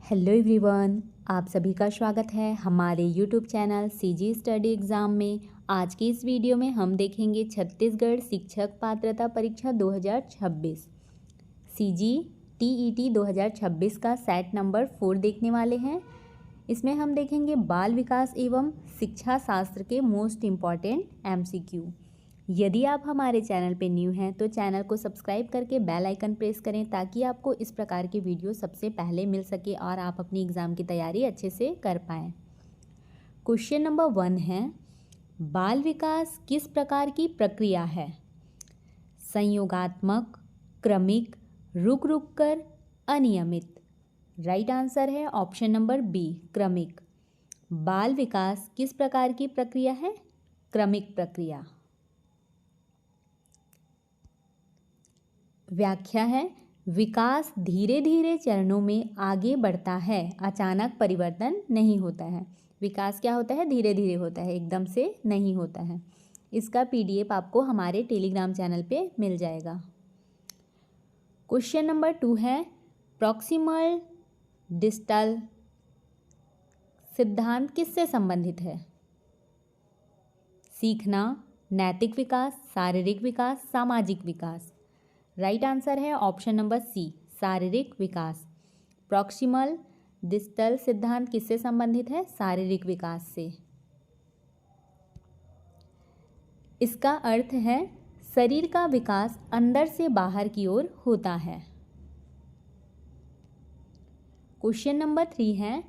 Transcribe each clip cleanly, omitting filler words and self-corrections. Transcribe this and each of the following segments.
Hello everyone, आप सभी का स्वागत है हमारे YouTube channel CG study exam में। आज की इस वीडियो में हम देखेंगे छत्तीसगढ़ शिक्षक पात्रता परीक्षा 2026 सीजी टीईटी 2026 का सेट नंबर 4 देखने वाले हैं। इसमें हम देखेंगे बाल विकास एवं शिक्षा शास्त्र के मोस्ट इम्पॉर्टेंट एमसीक्यू। यदि आप हमारे चैनल पे न्यू हैं तो चैनल को सब्सक्राइब करके बेल आइकन प्रेस करें ताकि आपको इस प्रकार के वीडियो सबसे पहले मिल सके और आप अपनी एग्ज़ाम की तैयारी अच्छे से कर पाएँ। क्वेश्चन नंबर 1 है, बाल विकास किस प्रकार की प्रक्रिया है? संयोगात्मक, क्रमिक, रुक रुक कर, अनियमित। राइट आंसर है ऑप्शन नंबर बी, क्रमिक। बाल विकास किस प्रकार की प्रक्रिया है? क्रमिक प्रक्रिया। व्याख्या है, विकास धीरे धीरे चरणों में आगे बढ़ता है, अचानक परिवर्तन नहीं होता है। विकास क्या होता है? धीरे धीरे होता है, एकदम से नहीं होता है। इसका पीडीएफ आपको हमारे टेलीग्राम चैनल पे मिल जाएगा। क्वेश्चन नंबर 2 है, प्रॉक्सिमल डिस्टल सिद्धांत किससे संबंधित है? सीखना, नैतिक विकास, शारीरिक विकास, सामाजिक विकास। राइट आंसर है ऑप्शन नंबर सी, शारीरिक विकास। प्रॉक्सिमल डिस्टल सिद्धांत किससे संबंधित है? शारीरिक विकास से। इसका अर्थ है शरीर का विकास अंदर से बाहर की ओर होता है। क्वेश्चन नंबर 3 है,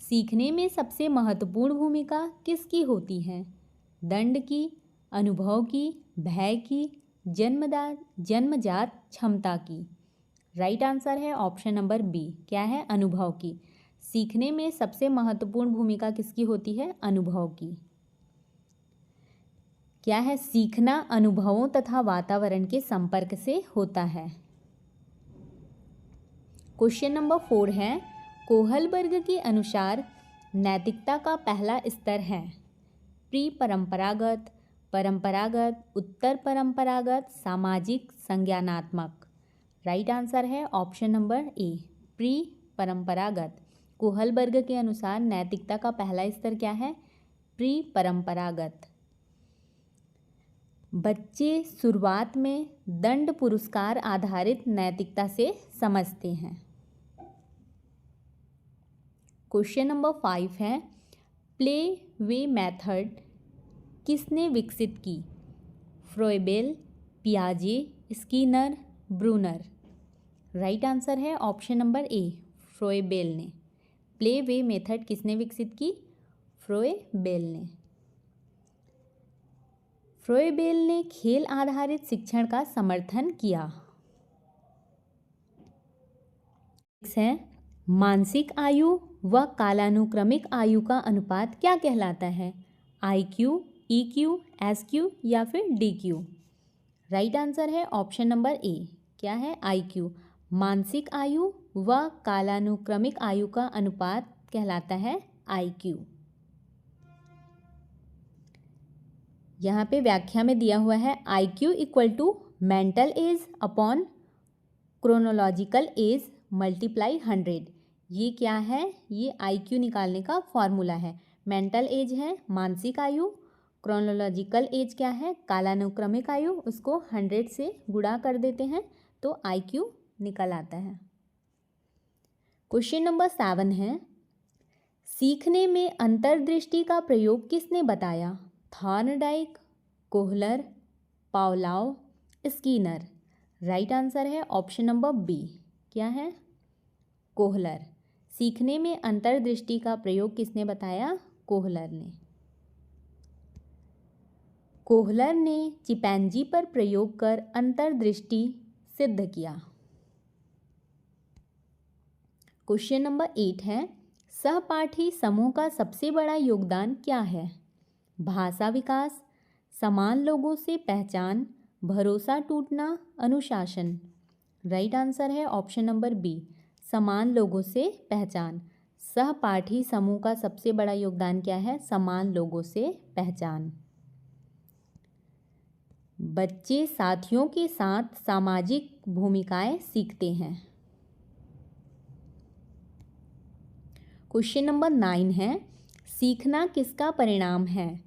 सीखने में सबसे महत्वपूर्ण भूमिका किसकी होती है? दंड की, अनुभव की, भय की, जन्मजात क्षमता की। राइट आंसर है ऑप्शन नंबर बी, क्या है? अनुभव की। सीखने में सबसे महत्वपूर्ण भूमिका किसकी होती है? अनुभव की। क्या है? सीखना अनुभवों तथा वातावरण के संपर्क से होता है। क्वेश्चन नंबर 4 है, कोहलबर्ग के अनुसार नैतिकता का पहला स्तर है प्री परंपरागत, परंपरागत, उत्तर परंपरागत, सामाजिक, संज्ञानात्मक। राइट आंसर है ऑप्शन नंबर ए, प्री परंपरागत। कोहलबर्ग के अनुसार नैतिकता का पहला स्तर क्या है? प्री परंपरागत। बच्चे शुरुआत में दंड पुरस्कार आधारित नैतिकता से समझते हैं। क्वेश्चन नंबर 5 है, प्ले वे मेथड किसने विकसित की? फ्रोइबेल, पियाजे, स्कीनर, ब्रूनर। राइट आंसर है ऑप्शन नंबर ए, फ्रोइबेल ने। प्ले वे मेथड किसने विकसित की? फ्रोइबेल ने। फ्रोइबेल ने खेल आधारित शिक्षण का समर्थन किया। है, मानसिक आयु व कालानुक्रमिक आयु का अनुपात क्या कहलाता है? IQ, EQ, SQ या फिर DQ। राइट आंसर है ऑप्शन नंबर ए, क्या है? IQ। मानसिक आयु व कालानुक्रमिक आयु का अनुपात कहलाता है IQ। यहाँ पे व्याख्या में दिया हुआ है IQ equal to mental age upon chronological age multiply 100। ये क्या है? ये IQ निकालने का फॉर्मूला है। मेंटल एज है मानसिक आयु, क्रोनोलॉजिकल एज क्या है? कालानुक्रमिक आयु, उसको 100 से गुणा कर देते हैं तो IQ निकल आता है। क्वेश्चन नंबर 7 है, सीखने में अंतर्दृष्टि का प्रयोग किसने बताया? Thorndike, Kohler, Pavlov, Skinner. Right answer है ऑप्शन नंबर बी, क्या है? कोहलर। सीखने में अंतर्दृष्टि का प्रयोग किसने बताया? कोहलर ने। कोहलर ने चिंपैंजी पर प्रयोग कर अंतर्दृष्टि सिद्ध किया। क्वेश्चन नंबर 8 है, सहपाठी समूह का सबसे बड़ा योगदान क्या है? भाषा विकास, समान लोगों से पहचान, भरोसा टूटना, अनुशासन। राइट आंसर है ऑप्शन नंबर बी, समान लोगों से पहचान। सहपाठी समूह का सबसे बड़ा योगदान क्या है? समान लोगों से पहचान। बच्चे साथियों के साथ सामाजिक भूमिकाएं सीखते हैं। क्वेश्चन नंबर 9 है, सीखना किसका परिणाम है?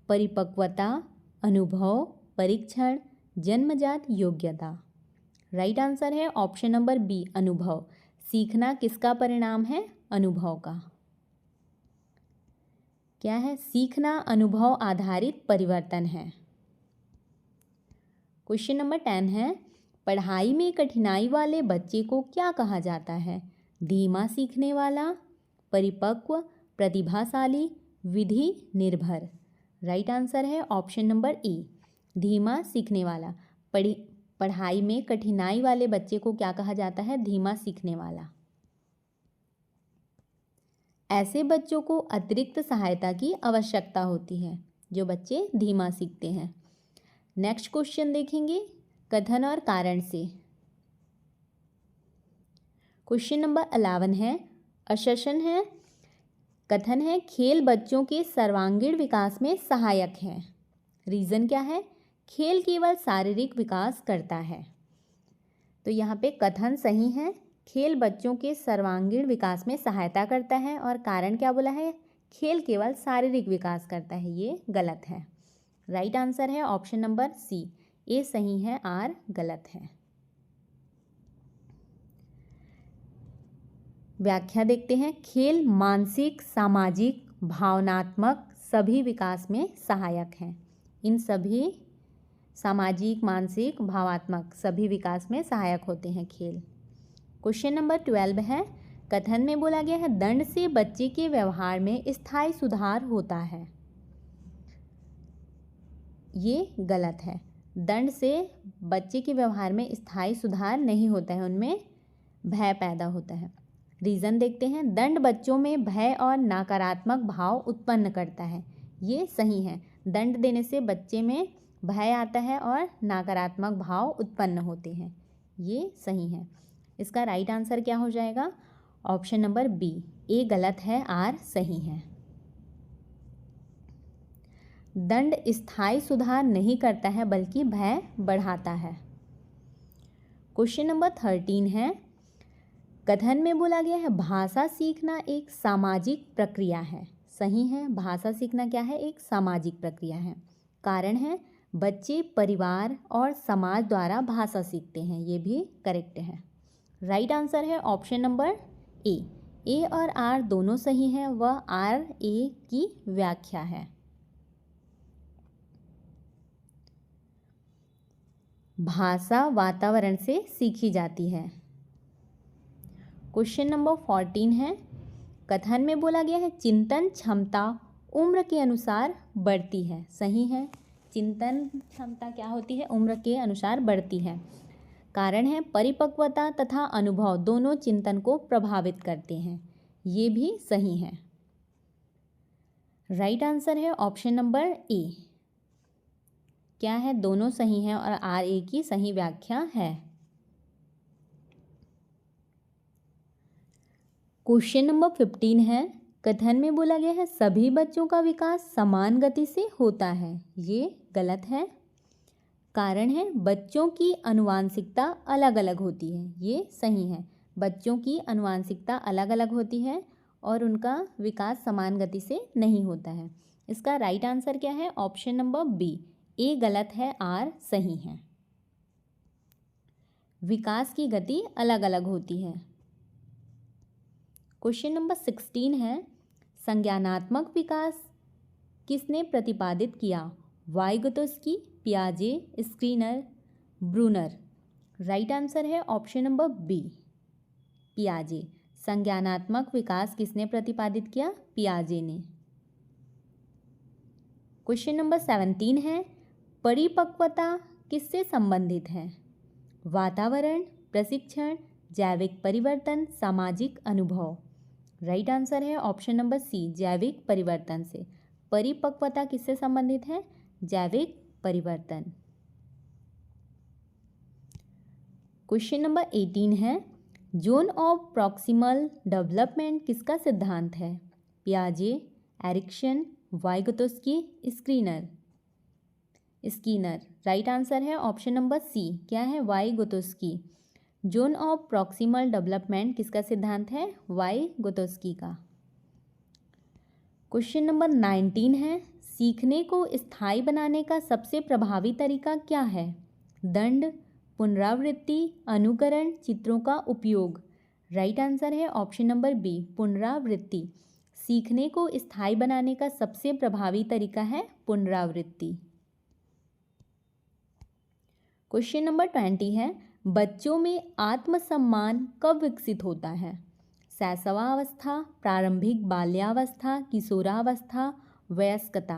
परिपक्वता, अनुभव, परीक्षण, जन्मजात योग्यता। राइट आंसर है ऑप्शन नंबर बी, अनुभव। सीखना किसका परिणाम है? अनुभव का। क्या है? सीखना अनुभव आधारित परिवर्तन है। क्वेश्चन नंबर 10 है, पढ़ाई में कठिनाई वाले बच्चे को क्या कहा जाता है? धीमा सीखने वाला, परिपक्व, प्रतिभाशाली, विधि निर्भर। राइट आंसर है ऑप्शन नंबर ए, धीमा सीखने वाला। पढ़ाई में कठिनाई वाले बच्चे को क्या कहा जाता है? धीमा सीखने वाला। ऐसे बच्चों को अतिरिक्त सहायता की आवश्यकता होती है जो बच्चे धीमा सीखते हैं। नेक्स्ट क्वेश्चन देखेंगे, कथन और कारण से। क्वेश्चन नंबर 11 है, असशन है, कथन है, खेल बच्चों के सर्वांगीण विकास में सहायक है। रीज़न क्या है? खेल केवल शारीरिक विकास करता है। तो यहाँ पे कथन सही है, खेल बच्चों के सर्वांगीण विकास में सहायता करता है, और कारण क्या बोला है? खेल केवल शारीरिक विकास करता है। ये गलत है। राइट आंसर है ऑप्शन नंबर सी, ए सही है, आर गलत है। व्याख्या देखते हैं। खेल मानसिक, सामाजिक, भावनात्मक सभी विकास में सहायक हैं। इन सभी सामाजिक, मानसिक, भावात्मक सभी विकास में सहायक होते हैं खेल। क्वेश्चन नंबर 12 है, कथन में बोला गया है, दंड से बच्चे के व्यवहार में स्थायी सुधार होता है। ये गलत है। दंड से बच्चे के व्यवहार में स्थायी सुधार नहीं होता है, उनमें भय पैदा होता है। रीज़न देखते हैं। दंड बच्चों में भय और नकारात्मक भाव उत्पन्न करता है। ये सही है। दंड देने से बच्चे में भय आता है और नकारात्मक भाव उत्पन्न होते हैं। ये सही है। इसका राइट आंसर क्या हो जाएगा? ऑप्शन नंबर बी, ए गलत है, आर सही है। दंड स्थायी सुधार नहीं करता है बल्कि भय बढ़ाता है। क्वेश्चन नंबर 13 है, कथन में बोला गया है, भाषा सीखना एक सामाजिक प्रक्रिया है। सही है, भाषा सीखना क्या है? एक सामाजिक प्रक्रिया है। कारण है, बच्चे परिवार और समाज द्वारा भाषा सीखते हैं। ये भी करेक्ट है। राइट आंसर है ऑप्शन नंबर ए। ए और आर दोनों सही हैं, वह आर ए की व्याख्या है। भाषा वातावरण से सीखी जाती है। क्वेश्चन नंबर 14 है, कथन में बोला गया है, चिंतन क्षमता उम्र के अनुसार बढ़ती है। सही है, चिंतन क्षमता क्या होती है? उम्र के अनुसार बढ़ती है। कारण है, परिपक्वता तथा अनुभव दोनों चिंतन को प्रभावित करते हैं। ये भी सही है। राइट आंसर है ऑप्शन नंबर ए। क्या है? दोनों सही हैं और आर ए की सही व्याख्या है। क्वेश्चन नंबर 15 है, कथन में बोला गया है, सभी बच्चों का विकास समान गति से होता है। ये गलत है। कारण है, बच्चों की आनुवंशिकता अलग अलग होती है। ये सही है। बच्चों की आनुवंशिकता अलग अलग होती है और उनका विकास समान गति से नहीं होता है। इसका राइट आंसर क्या है? ऑप्शन नंबर बी, ए गलत है, आर सही है। विकास की गति अलग अलग होती है। क्वेश्चन नंबर 16 है, संज्ञानात्मक विकास किसने प्रतिपादित किया? वाइगोत्स्की, पियाजे, स्किनर, ब्रूनर। राइट आंसर है ऑप्शन नंबर बी, पियाजे। संज्ञानात्मक विकास किसने प्रतिपादित किया? पियाजे ने। क्वेश्चन नंबर 17 है, परिपक्वता किससे संबंधित है? वातावरण, प्रशिक्षण, जैविक परिवर्तन, सामाजिक अनुभव। राइट आंसर है ऑप्शन नंबर सी, जैविक परिवर्तन से। परिपक्वता किससे संबंधित है? जैविक परिवर्तन। क्वेश्चन नंबर 18 है, जोन ऑफ प्रॉक्सिमल डेवलपमेंट किसका सिद्धांत है? पियाजे, Erikson, Vygotsky, Skinner. Right answer है ऑप्शन नंबर सी। क्या है? Vygotsky. Zone of proximal development किसका सिद्धांत है? वाइगोत्स्की का। क्वेश्चन नंबर 19 है, सीखने को स्थायी बनाने का सबसे प्रभावी तरीका क्या है? दंड, पुनरावृत्ति, अनुकरण, चित्रों का उपयोग। राइट आंसर है ऑप्शन नंबर बी, पुनरावृत्ति। सीखने को स्थायी बनाने का सबसे प्रभावी तरीका है पुनरावृत्ति। क्वेश्चन नंबर 20 है, बच्चों में आत्मसम्मान कब विकसित होता है? शैशवावस्था, प्रारंभिक बाल्यावस्था, किशोरावस्था, वयस्कता।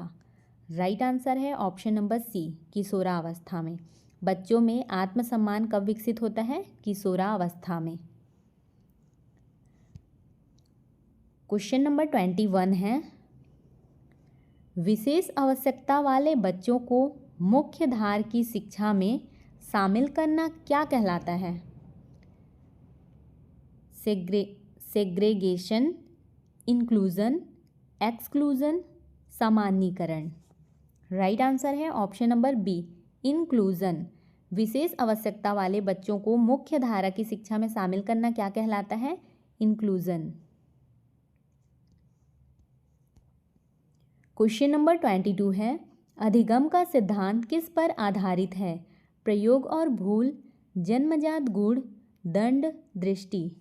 राइट आंसर है ऑप्शन नंबर सी, किशोरावस्था में। बच्चों में आत्मसम्मान कब विकसित होता है? किशोरावस्था में। क्वेश्चन नंबर 21 है, विशेष आवश्यकता वाले बच्चों को मुख्य धारा की शिक्षा में शामिल करना क्या कहलाता है? सेग्रेगेशन, इंक्लूजन, एक्सक्लूजन, सामान्यीकरण। राइट आंसर है ऑप्शन नंबर बी, इंक्लूजन। विशेष आवश्यकता वाले बच्चों को मुख्य धारा की शिक्षा में शामिल करना क्या कहलाता है? इंक्लूजन। क्वेश्चन नंबर 22 है, अधिगम का सिद्धांत किस पर आधारित है? प्रयोग और भूल, जन्मजात गुण, दंड, दृष्टि।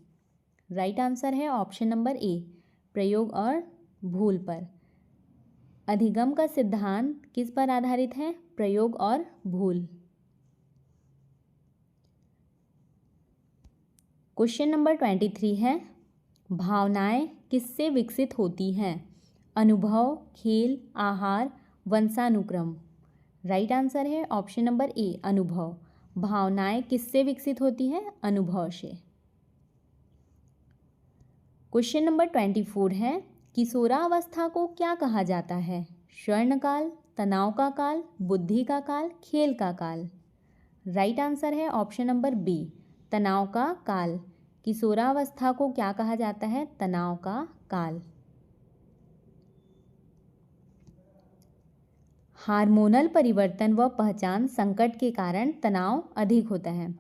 राइट आंसर है ऑप्शन नंबर ए, प्रयोग और भूल पर। अधिगम का सिद्धांत किस पर आधारित है? प्रयोग और भूल। क्वेश्चन नंबर 23 है, भावनाएं किससे विकसित होती हैं? अनुभव, खेल, आहार, वंशानुक्रम। राइट आंसर है ऑप्शन नंबर ए, अनुभव। भावनाएं किससे विकसित होती हैं? अनुभव से। क्वेश्चन नंबर 24 है, किशोरावस्था को क्या कहा जाता है? स्वर्णकाल, तनाव का काल, बुद्धि का काल, खेल का काल। राइट आंसर है ऑप्शन नंबर बी, तनाव का काल। किशोरावस्था को क्या कहा जाता है? तनाव का काल। हार्मोनल परिवर्तन व पहचान संकट के कारण तनाव अधिक होता है।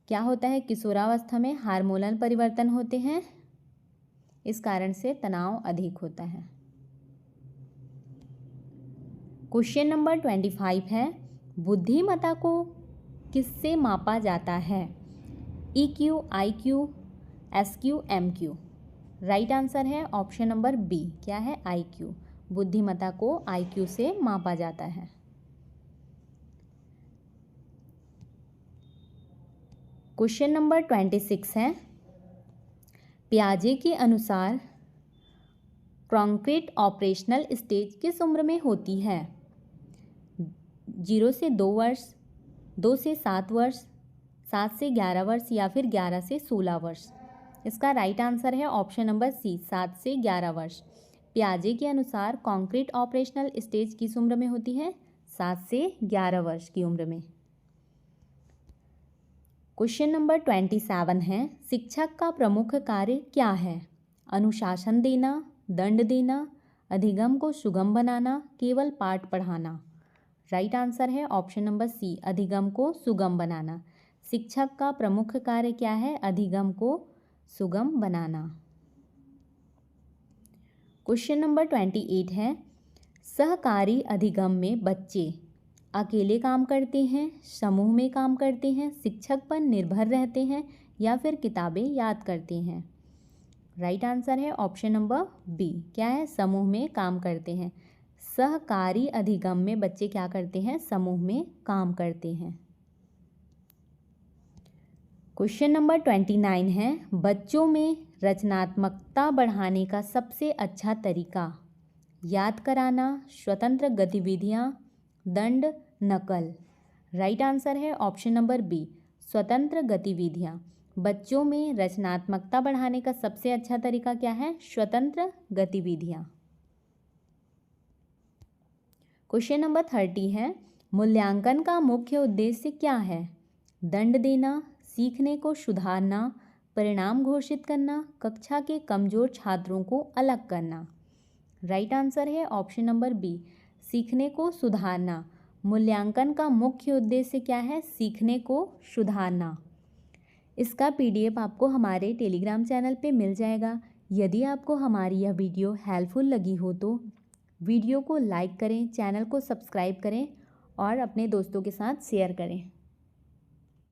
क्या होता है? किशोरावस्था में हार्मोनल परिवर्तन होते हैं, इस कारण से तनाव अधिक होता है। क्वेश्चन नंबर 25 है, बुद्धिमत्ता को किससे मापा जाता है? EQ, IQ, SQ, MQ। Right answer है ऑप्शन नंबर बी, क्या है? IQ। बुद्धिमत्ता को IQ से मापा जाता है। क्वेश्चन नंबर 26 है, पियाजे के अनुसार कॉन्क्रीट ऑपरेशनल स्टेज किस उम्र में होती है? 0 से 2 वर्ष, 2 से 7 वर्ष, 7 से 11 वर्ष या फिर 11 से 16 वर्ष। इसका राइट आंसर है ऑप्शन नंबर सी, 7 से 11 वर्ष। पियाजे के अनुसार कॉन्क्रीट ऑपरेशनल स्टेज किस उम्र में होती है? 7 से 11 वर्ष की उम्र में। क्वेश्चन नंबर 27 है, शिक्षक का प्रमुख कार्य क्या है? अनुशासन देना, दंड देना, अधिगम को सुगम बनाना, केवल पाठ पढ़ाना। राइट आंसर है ऑप्शन नंबर सी, अधिगम को सुगम बनाना। शिक्षक का प्रमुख कार्य क्या है? अधिगम को सुगम बनाना। क्वेश्चन नंबर 28 है, सहकारी अधिगम में बच्चे अकेले काम करते हैं, समूह में काम करते हैं, शिक्षक पर निर्भर रहते हैं या फिर किताबें याद करते हैं। राइट आंसर है ऑप्शन नंबर बी, क्या है? समूह में काम करते हैं। सहकारी अधिगम में बच्चे क्या करते हैं? समूह में काम करते हैं। क्वेश्चन नंबर 29 है, बच्चों में रचनात्मकता बढ़ाने का सबसे अच्छा तरीका? याद कराना, स्वतंत्र गतिविधियाँ, दंड, नकल। राइट आंसर है ऑप्शन नंबर बी, स्वतंत्र गतिविधियाँ। बच्चों में रचनात्मकता बढ़ाने का सबसे अच्छा तरीका क्या है? स्वतंत्र गतिविधियाँ। क्वेश्चन नंबर 30 है, मूल्यांकन का मुख्य उद्देश्य क्या है? दंड देना, सीखने को सुधारना, परिणाम घोषित करना, कक्षा के कमजोर छात्रों को अलग करना। राइट आंसर है ऑप्शन नंबर बी, सीखने को सुधारना। मूल्यांकन का मुख्य उद्देश्य क्या है? सीखने को सुधारना। इसका PDF आपको हमारे टेलीग्राम चैनल पे मिल जाएगा। यदि आपको हमारी यह वीडियो हेल्पफुल लगी हो तो वीडियो को लाइक करें, चैनल को सब्सक्राइब करें और अपने दोस्तों के साथ शेयर करें।